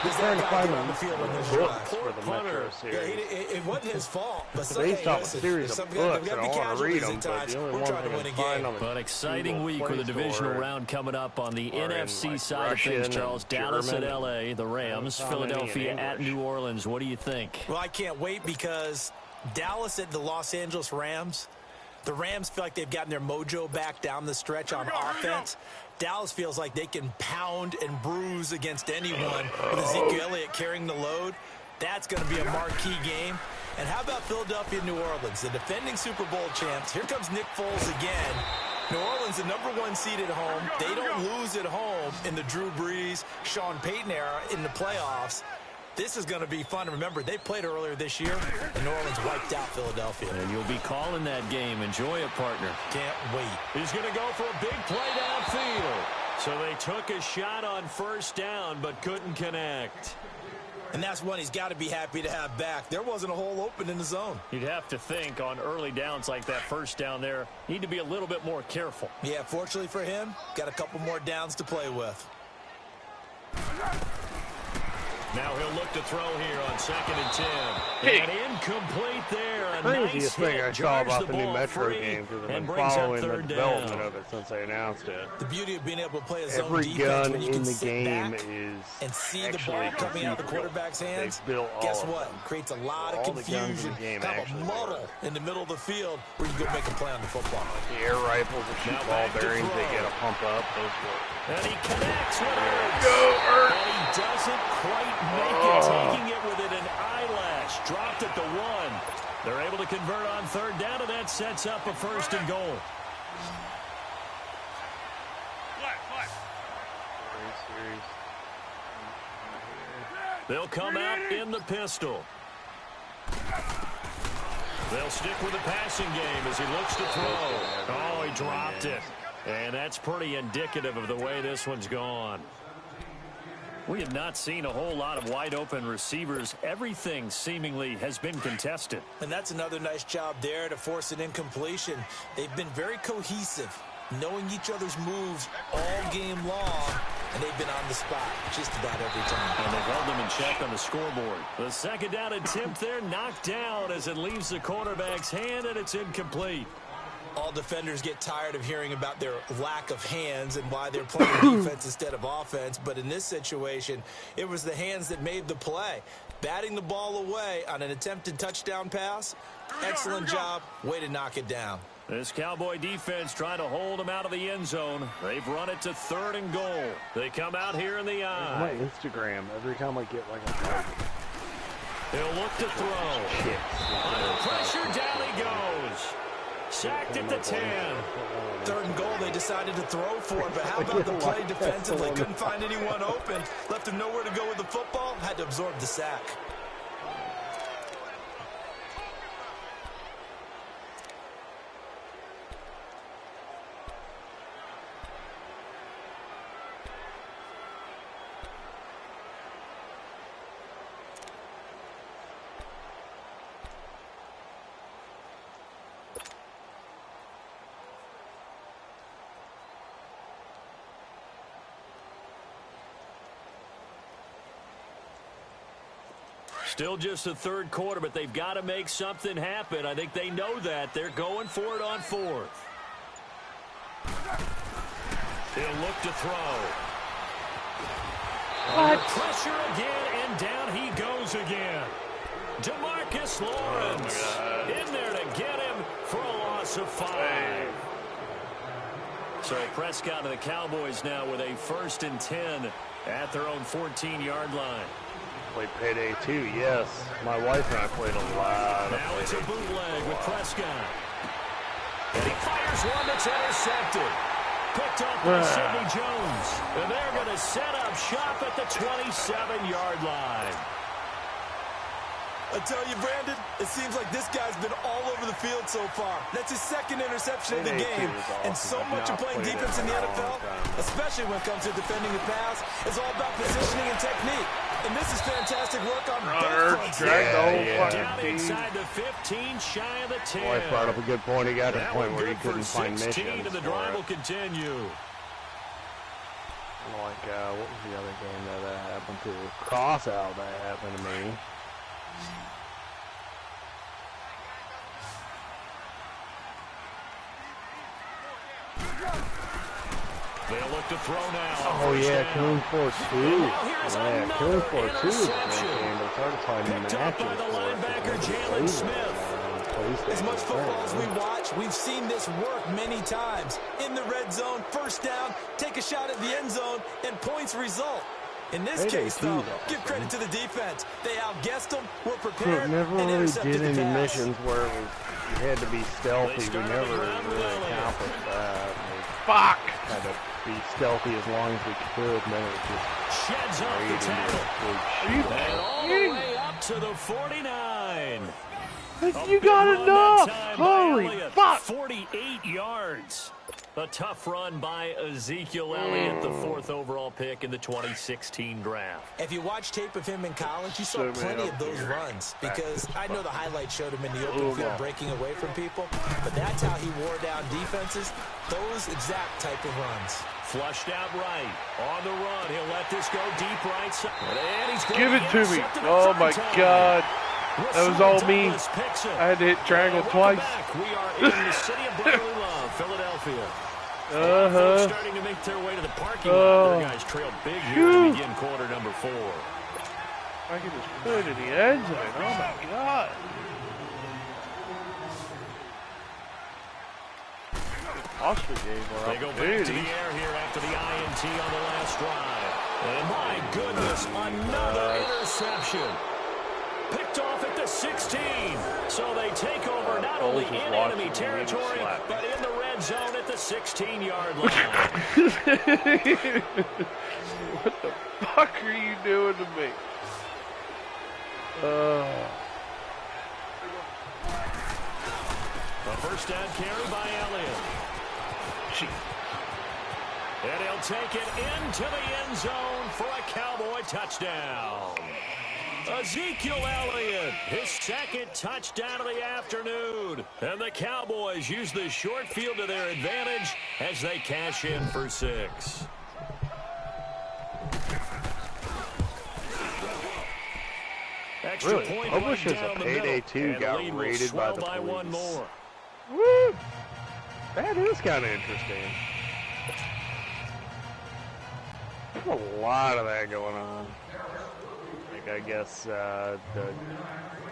does that guy get on the field on this drive. For the Metro series. It wasn't his fault. But based off a series of books, and I want to read them, but the only one I can find on the An exciting week with a divisional round coming up on the NFC side of things, Charles. Dallas at L.A., the Rams, Philadelphia at New Orleans. What do you think? Well, I can't wait because Dallas at the Los Angeles Rams. The Rams feel like they've gotten their mojo back down the stretch on offense. Dallas feels like they can pound and bruise against anyone with Ezekiel Elliott carrying the load. That's going to be a marquee game. And how about Philadelphia and New Orleans, the defending Super Bowl champs? Here comes Nick Foles again. New Orleans, the #1 seed at home. They don't lose at home in the Drew Brees, Sean Payton era in the playoffs. This is going to be fun. Remember, they played earlier this year, and New Orleans wiped out Philadelphia. And you'll be calling that game. Enjoy it, partner. Can't wait. He's going to go for a big play downfield. So they took a shot on 1st down, but couldn't connect. And that's one he's got to be happy to have back. There wasn't a hole open in the zone. You'd have to think on early downs like that 1st down there, need to be a little bit more careful. Yeah, fortunately for him, got a couple more downs to play with. Now he'll look to throw here on 2nd and 10. And incomplete there. A nice Craziest thing I hit, saw drives about the the new ball Metro free, game, because I've and been brings up following the 3rd development down. of it since they announced it. The beauty of being able to play a zone Every defense gun when you in can the sit game back is and see the actually ball coming out of the computer quarterback's hands. They've built all Guess of what? them. Creates a lot of All the guns in confusion, the game kind of a actually muddle work. in the middle of the field where you go make a play on the football. The air rifles that shoot Now ball back to bearings, they throw. get a pump up. Those work. And he connects with Ertz. Go, Ertz. And he doesn't quite make it, taking it within an eyelash. Dropped at the 1. They're able to convert on 3rd down, and that sets up a 1st and goal. Flat. They'll come out in the pistol. They'll stick with the passing game as he looks to throw. Oh, he dropped it. And that's pretty indicative of the way this one's gone. We have not seen a whole lot of wide-open receivers. Everything seemingly has been contested. And that's another nice job there to force an incompletion. They've been very cohesive, knowing each other's moves all game long, and they've been on the spot just about every time. And they've held them in check on the scoreboard. The 2nd down attempt there knocked down as it leaves the quarterback's hand, and it's incomplete. All defenders get tired of hearing about their lack of hands and why they're playing defense instead of offense. But in this situation, it was the hands that made the play. Batting the ball away on an attempted touchdown pass. Excellent job. Way to knock it down. This Cowboy defense trying to hold him out of the end zone. They've run it to 3rd and goal. They come out here in the On my eye. Instagram, every time I get like a target, He'll look to throw. shit. Under pressure, down he goes. Sacked at the 10. 3rd and goal they decided to throw for, but how about the play defensively? Couldn't find anyone open. Left him nowhere to go with the football. Had to absorb the sack. Still just the 3rd quarter, but they've got to make something happen. I think they know that. They're going for it on 4th. He'll look to throw. Under pressure again, and down he goes again. DeMarcus Lawrence in there to get him for a loss of 5. So Prescott and the Cowboys now with a 1st and 10 at their own 14-yard line. Played Payday 2, yes. My wife and I played a lot of Now it's a Payday 2. bootleg with Prescott. And he fires one that's intercepted. Picked up by Sidney Jones. And they're going to set up shop at the 27-yard line. I tell you, Brandon, it seems like this guy's been all over the field so far. That's his 2nd interception of the game. And so much of playing defense in the NFL, especially when it comes to defending the pass, is all about positioning and technique. And this is fantastic work on both fronts. Drag the whole Down fucking team. inside the 15, shy of the 10. My wife brought up a good point. He got to the That point one where he good for couldn't find 16, missions. and the for drive it. will continue. Like, what was the other game that happened to? Crossout that happened to me. They'll look to throw now. Oh yeah, Killing Floor 2. here's Yeah, another Killing Floor 2 is a great interception. game, but it's hard to find Picked up matches by the for it. linebacker, It's Jalen crazy. Smith. As much football as we watch, we've seen this work many times. In the red zone, 1st down, take a shot at the end zone, and points result. In this Payday case, 2 though, is awesome. give credit to the defense. They outguessed them, were We prepared, never and really intercepted did the any pass. missions where it was, you had to be stealthy. We started never the ground really running. accomplished that. Fuck! We had to be stealthy as long as we could, and then it was just Sheds off straight the into tackle. a big You- shootout. And all the way up to the 49. A You big got run that enough! time by Holy Elliott. fuck! 48 yards. A tough run by Ezekiel Elliott, the 4th overall pick in the 2016 draft. If you watch tape of him in college, you saw So many plenty up of those here. runs because I know the highlights showed him in the open Oh, field God. breaking away from people, but that's how he wore down defenses, those exact type of runs. Flushed out right. On the run. He'll let this go deep right side. And he's going Give it to me. intercept Oh, my time. God. That was all me. Douglas picks it. I had to hit triangle Welcome twice. back. We are in the city of brotherly love, Philadelphia. Uh-huh. Starting to make their way to the parking lot. Their guys trail big here to begin quarter number 4. I can just put it in the end zone. Oh, my God. Oscar game or They go back to the air here after the INT on the last drive. And my goodness, another interception. Picked off at the 16. So they take over not only in enemy territory, but in the red zone at the 16-yard line. What the fuck are you doing to me? A first down carry by Elliott. And he'll take it into the end zone for a Cowboy touchdown. Ezekiel Elliott, his second touchdown of the afternoon. And the Cowboys use the short field to their advantage as they cash in for 6. Extra Really, point Publish right as down a the payday middle, 2 and got lead will raided by swell the by police. one more. Woo! That is kind of interesting. There's a lot of that going on. Like, I guess the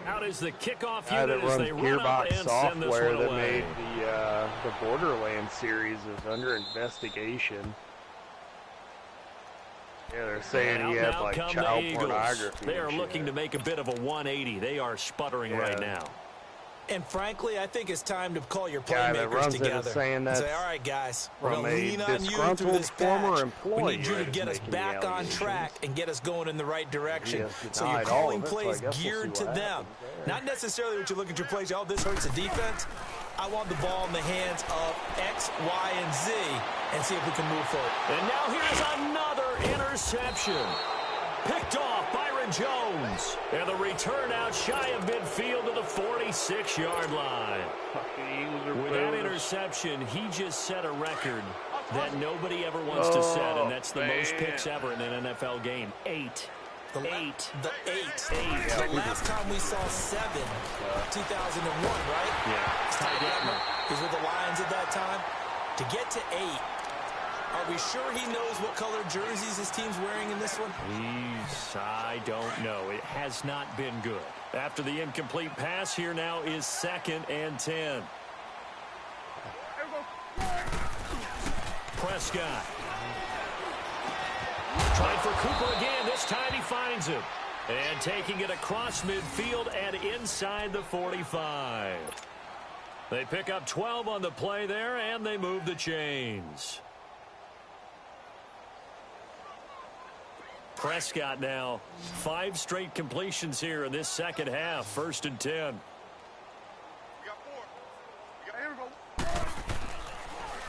Out is the kickoff guy unit that as runs they run up Gearbox and send this software one that away. made the Borderlands series is under investigation. Yeah, they're saying he had like child pornography. They are looking to make a bit of a 180. They are sputtering right now. And frankly, I think it's time to call your Guy that playmakers runs it is together. saying And say, that's all right, guys, we're from going to a lean on you through disgruntled this former patch. employee We need you to that get is us making the back on allegations. track and get us going in the right direction. So you're denied all calling of it, so I plays guess we'll geared see to what them. happens there. Not necessarily what you look at your plays, oh, this hurts the defense. I want the ball in the hands of X, Y, and Z and see if we can move forward. And now here's another interception. Picked off Byron Jones. And the return out shy of midfield to the 46-yard line. With that interception, he just set a record that nobody ever wants to set, and that's the most picks ever in an NFL game. 8. The eight. The last time we saw 7, 2001, right? Yeah. Ty Detmer. He was with the Lions at that time. To get to 8, are we sure he knows what color jerseys his team's wearing in this one? I don't know. It has not been good. After the incomplete pass, here now is 2nd and 10. Prescott. Tried for Cooper again. This time he finds him. And taking it across midfield and inside the 45. They pick up 12 on the play there, and they move the chains. Prescott now, 5 straight completions here in this second half. 1st and 10.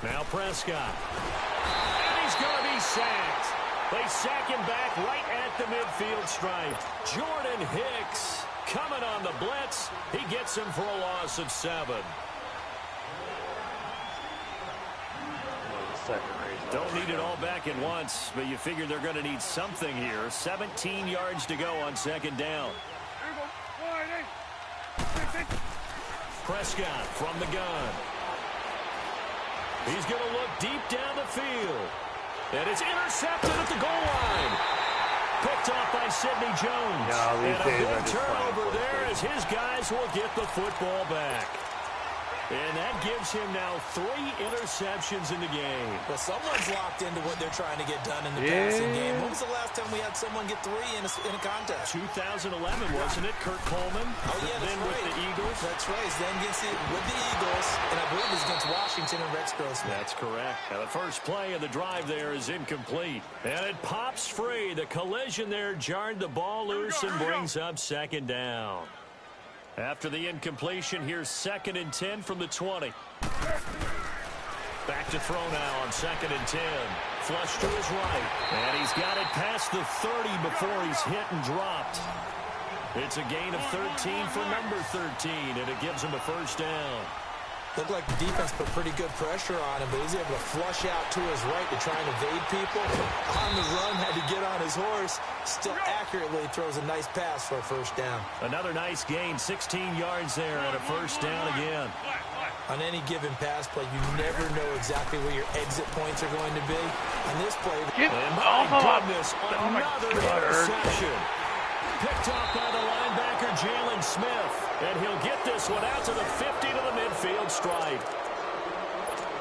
Now Prescott. And he's going to be sacked. They sack him back right at the midfield stripe. Jordan Hicks coming on the blitz. He gets him for a loss of 7. Don't need it all back at once, but you figure they're going to need something here. 17 yards to go on 2nd down. Prescott from the gun. He's going to look deep down the field. And it's intercepted at the goal line. Picked off by Sidney Jones. No, these and days a I big just turnover find there as his guys will get the football back. And that gives him now 3 interceptions in the game. Well, someone's locked into what they're trying to get done in the passing game. When was the last time we had someone get 3 in a contest? 2011, wasn't it? Kurt Coleman. Oh, yeah, that's then right. with the Eagles. That's right. He's then with the Eagles, and I believe it's against Washington and Rex Grossman. That's correct. Now, the first play of the drive there is incomplete. And it pops free. The collision there jarred the ball loose and brings up 2nd down. After the incompletion, here's 2nd and 10 from the 20. Back to throw now on 2nd and 10. Flush to his right. And he's got it past the 30 before he's hit and dropped. It's a gain of 13 for number 13, and it gives him a 1st down. Looked like the defense put pretty good pressure on him, but he's able to flush out to his right to try and evade people. On the run, had to get on his horse. Still accurately throws a nice pass for a first down. Another nice gain, 16 yards there and a first down again. On any given pass play, you never know exactly where your exit points are going to be. On this play, and my goodness, another interception. Picked off by the linebacker, Jalen Smith. And he'll get this one out to the 50 to the midfield stripe.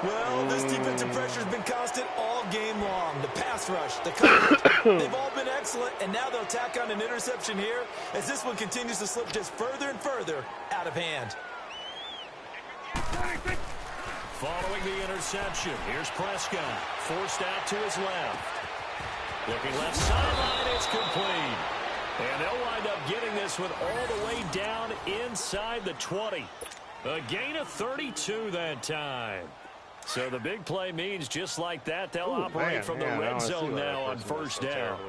Well, this defensive pressure has been constant all game long. The pass rush, the coverage, they've all been excellent. And now they'll tack on an interception here as this one continues to slip just further and further out of hand. Following the interception, here's Prescott. Forced out to his left. Looking left sideline, it's complete. And they'll wind up getting this one all the way down inside the 20. A gain of 32 that time. So the big play means just like that, they'll operate from the red zone now on first down.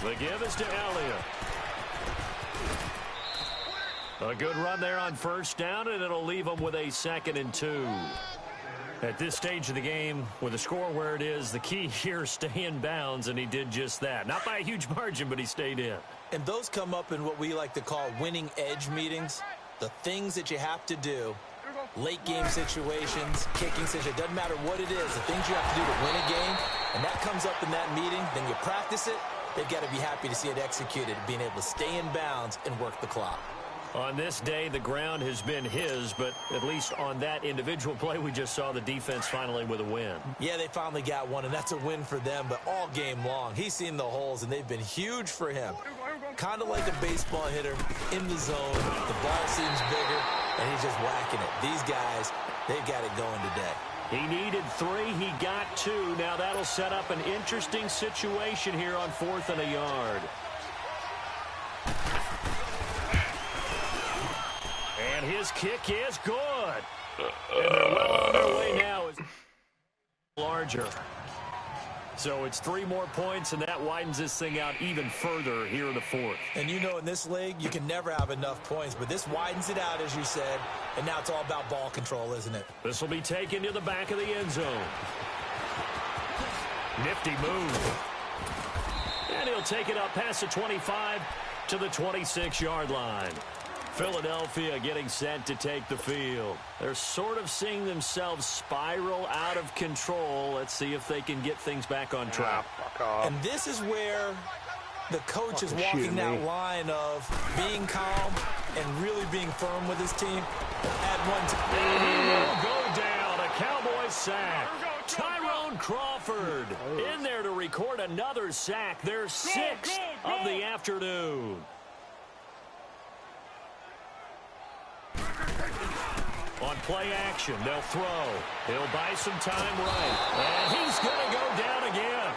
The give is to Elliott. A good run there on first down, and it'll leave them with a 2nd and 2. At this stage of the game, with the score where it is, the key here is stay in bounds, and he did just that. Not by a huge margin, but he stayed in. And those come up in what we like to call winning edge meetings. The things that you have to do, late game situations, kicking situations, doesn't matter what it is, the things you have to do to win a game, and that comes up in that meeting, then you practice it, they've got to be happy to see it executed, being able to stay in bounds and work the clock. On this day, the ground has been his, but at least on that individual play, we just saw the defense finally with a win. Yeah, they finally got one, and that's a win for them, but all game long, he's seen the holes, and they've been huge for him. Kind of like a baseball hitter in the zone. The ball seems bigger, and he's just whacking it. These guys, they've got it going today. He needed 3. He got 2. Now that'll set up an interesting situation here on 4th and a yard. And his kick is good. And they're well on their way now. It's larger. So it's 3 more points, and that widens this thing out even further here in the 4th. And you know, in this league, you can never have enough points, but this widens it out, as you said, and now it's all about ball control, isn't it? This will be taken to the back of the end zone. Nifty move. And he'll take it up past the 25 to the 26-yard line. Philadelphia getting set to take the field. They're sort of seeing themselves spiral out of control. Let's see if they can get things back on track. And this is where the coach is walking that line of being calm and really being firm with his team. At one time, and he will go down. A Cowboys sack. Tyrone Crawford in there to record another sack. Their 6th of the afternoon. On play action, they'll throw. He'll buy some time right. And he's going to go down again.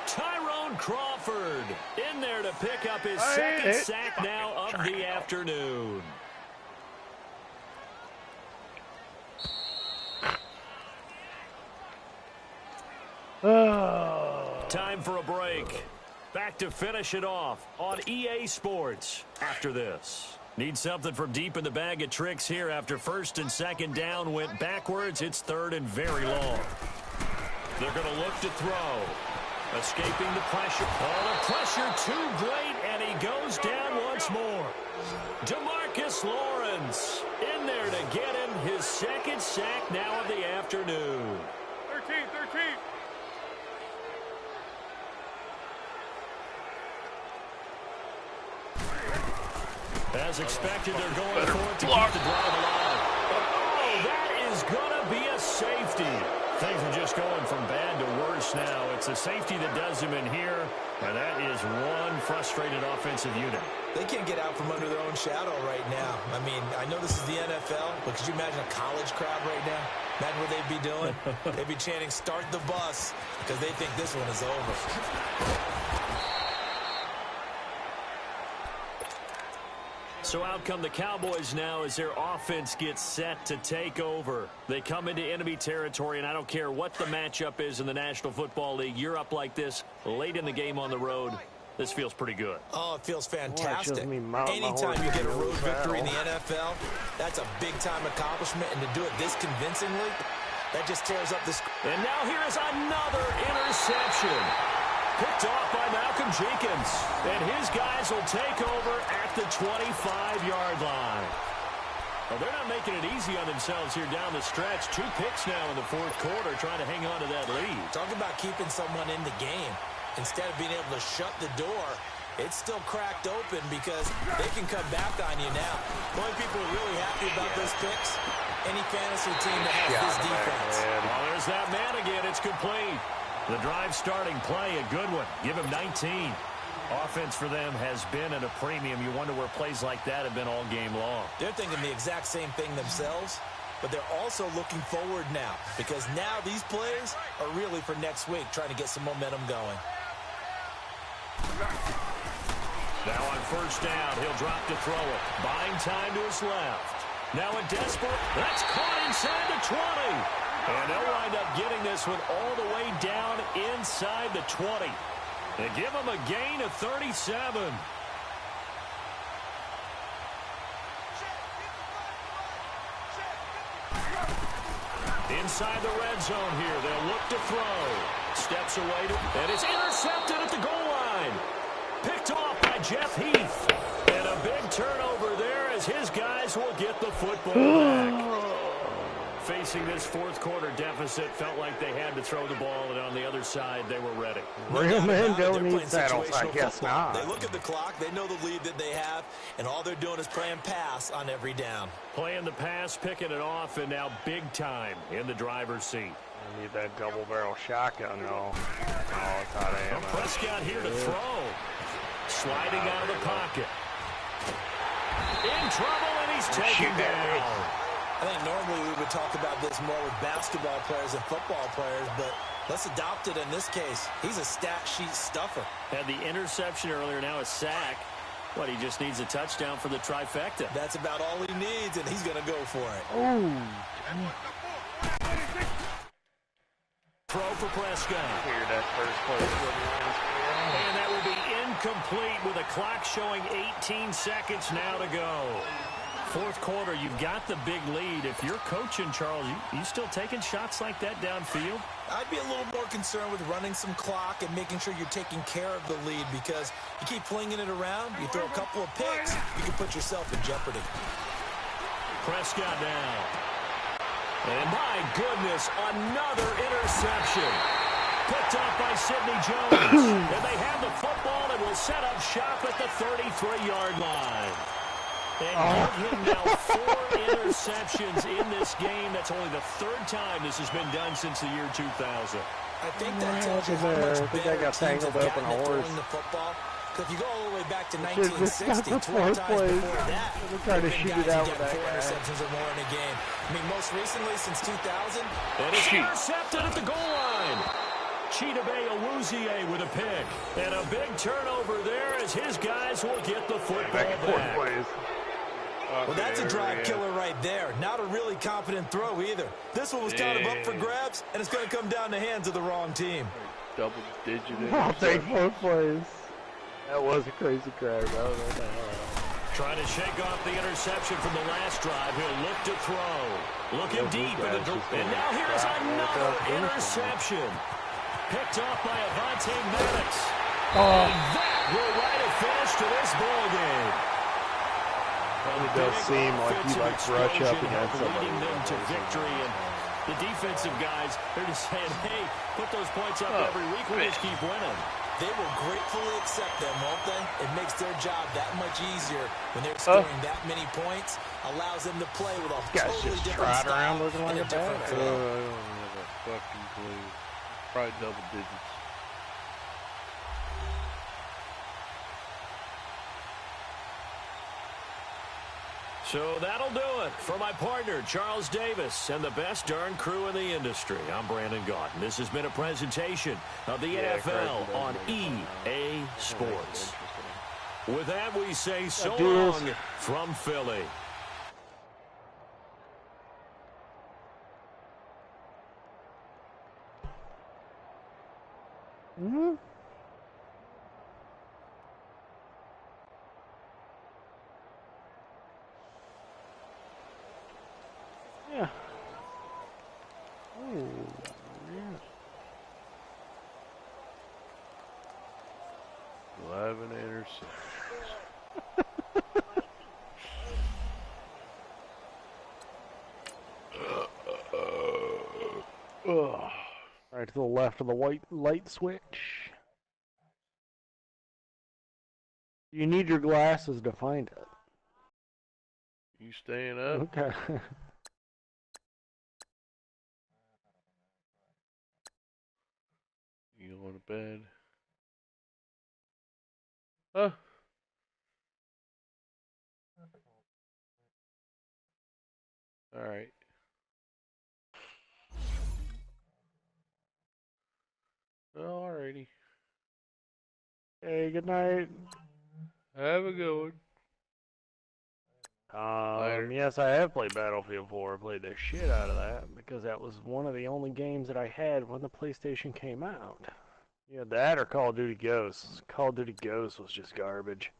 Tyrone Crawford in there to pick up his 2nd sack now of the afternoon. Time for a break. Back to finish it off on EA Sports after this. Need something from deep in the bag of tricks here after 1st and 2nd down went backwards. It's 3rd and very long. They're going to look to throw. Escaping the pressure. Oh, the pressure too great, and he goes down once more. DeMarcus Lawrence in there to get him his 2nd sack now of the afternoon. 13. As expected, they're going for it to keep the drive alive. Oh, that is going to be a safety. Things are just going from bad to worse now. It's a safety that does him in here, and that is one frustrated offensive unit. They can't get out from under their own shadow right now. I mean, I know this is the NFL, but could you imagine a college crowd right now? Imagine what they'd be doing. They'd be chanting, "Start the bus," because they think this one is over. So out come the Cowboys now as their offense gets set to take over. They come into enemy territory, and I don't care what the matchup is in the National Football League. You're up like this late in the game on the road. This feels pretty good. Oh, it feels fantastic. Boy, my Anytime horse you get a knows road victory in the how. NFL, that's a big-time accomplishment, and to do it this convincingly, that just tears up the screen. And now here is another interception. Picked off by Malcolm Jenkins. And his guys will take over at the 25-yard line. Well, they're not making it easy on themselves here down the stretch. 2 picks now in the fourth quarter, trying to hang on to that lead. Talk about keeping someone in the game. Instead of being able to shut the door, it's still cracked open because they can come back on you now. The only people who are really happy about those picks, any fantasy team that has this defense. Well, there's that man again. It's complete. The drive starting play, a good one. Give him 19. Offense for them has been at a premium. You wonder where plays like that have been all game long. They're thinking the exact same thing themselves, but they're also looking forward now because now these plays are really for next week, trying to get some momentum going. Now on first down, he'll drop to throw it. Buying time to his left. Now a desperate, that's caught inside the 20. And they'll wind up getting this one all the way down inside the 20. They give him a gain of 37. Inside the red zone here, they'll look to throw. Steps away, and it's intercepted at the goal line. Picked off by Jeff Heath. And a big turnover there as his guys will get the football back. Facing this fourth quarter deficit, felt like they had to throw the ball, and on the other side, they were ready. Real men don't need saddles, I guess not. They look at the clock, they know the lead that they have, and all they're doing is playing pass on every down. Playing the pass, picking it off, and now big time in the driver's seat. I need that double-barrel shotgun, though. Oh, it's out of ammo. Prescott here to throw. Sliding out of the pocket. In trouble, and he's taken down. I think normally we would talk about this more with basketball players and football players, but let's adopt it in this case. He's a stat sheet stuffer. Had the interception earlier, now a sack. What, he just needs a touchdown for the trifecta. That's about all he needs, and he's going to go for it. Oh, Throw for Prescott. here that first place. And that will be incomplete with a clock showing 18 seconds now to go. Fourth quarter, you've got the big lead. If you're coaching, Charles, you still taking shots like that downfield? I'd be a little more concerned with running some clock and making sure you're taking care of the lead because you keep flinging it around, you throw a couple of picks, you can put yourself in jeopardy. Prescott now. And my goodness, another interception. Picked off by Sidney Jones. And they have the football and will set up shop at the 33-yard line. And give him now 4 interceptions in this game. That's only the 3rd time this has been done since the year 2000. I think that tells you how much better teams have gotten at throwing the football. Because if you go all the way back to 1960, 12 times before that, there have been guys who got 4 interceptions or more in a game. I mean, most recently, since 2000. And it's intercepted at the goal line. Chidobe Awuzie with a pick. And a big turnover there as his guys will get the football back. Well, that's a drive killer right there. Not a really confident throw either. This one was kind of up for grabs, and it's going to come down the hands of the wrong team. Double-digit. I'll take 4 plays. That was a crazy grab. Trying to shake off the interception from the last drive. He'll look to throw. Looking deep. And now here's another interception. Picked off by Avonte Maddox. And that will write a finish to this ball game. It does seem like you like brush up against somebody. Leading them to victory, and the defensive guys, they're just saying, hey, put those points up every week, we'll just keep winning. They will gratefully accept them, won't they? It makes their job that much easier when they're scoring that many points, allows them to play with a totally different style and a different flow. I don't have a fucking clue. Probably double digits. So that'll do it for my partner, Charles Davis, and the best darn crew in the industry. I'm Brandon Gaunt. This has been a presentation of the NFL on EA Sports. With that, we say so long from Philly. Mm-hmm. 11 interceptions. Right to the left of the white light switch. You need your glasses to find it. You staying up? Okay. You going to bed? Huh? Alright. Alrighty. Hey, good night. Have a good one. Later. Yes, I have played Battlefield 4. I played the shit out of that because that was one of the only games that I had when the PlayStation came out. Yeah, that or Call of Duty Ghosts. Call of Duty Ghosts was just garbage.